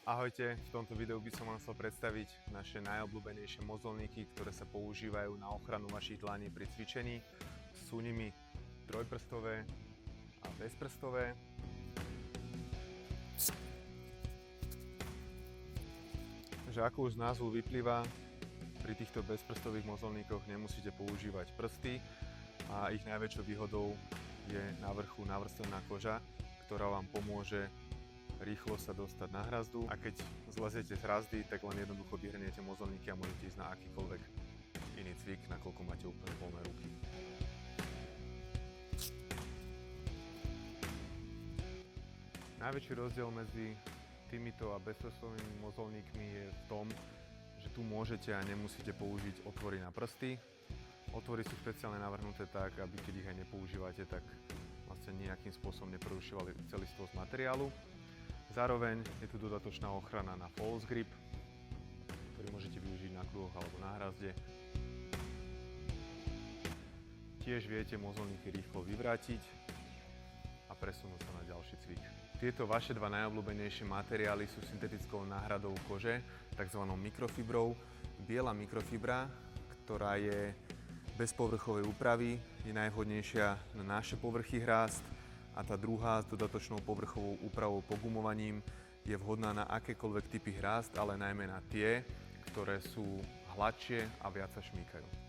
Ahojte, v tomto videu by som vám chcel predstaviť naše najobľúbenejšie mozolníky, ktoré sa používajú na ochranu vašich dlaní pri cvičení. Sú nimi trojprstové a bezprstové. Takže ako už z názvu vyplýva, pri týchto bezprstových mozolníkoch nemusíte používať prsty a ich najväčšou výhodou je na vrchu navrstvená koža, ktorá vám pomôže rýchlo sa dostať na hrazdu a keď zleziete z hrazdy, tak len jednoducho vyhrniete mozolníky a môžete ísť na akýkoľvek iný cvik, nakoľko máte úplne voľné ruky. Najväčší rozdiel medzi týmito a bezprstovými mozolníkmi je v tom, že tu môžete a nemusíte použiť otvory na prsty. Otvory sú špeciálne navrhnuté tak, aby keď ich aj nepoužívate, tak vlastne nejakým spôsobom neporušovali celistvosť materiálu. Zároveň je tu dodatočná ochrana na false grip, ktorý môžete využiť na kruhoch alebo na hrazde. Tiež viete mozolníky rýchlo vyvrátiť a presunúť sa na ďalší cvik. Tieto vaše dva najobľúbenejšie materiály sú syntetickou náhradou kože, tzv. Mikrofibrou. Biela mikrofibra, ktorá je bez povrchovej úpravy, je najvhodnejšia na naše povrchy hrázd a tá druhá s dodatočnou povrchovou úpravou pogumovaním je vhodná na akékoľvek typy hrázd, ale najmä na tie, ktoré sú hladšie a viac sa šmýkajú.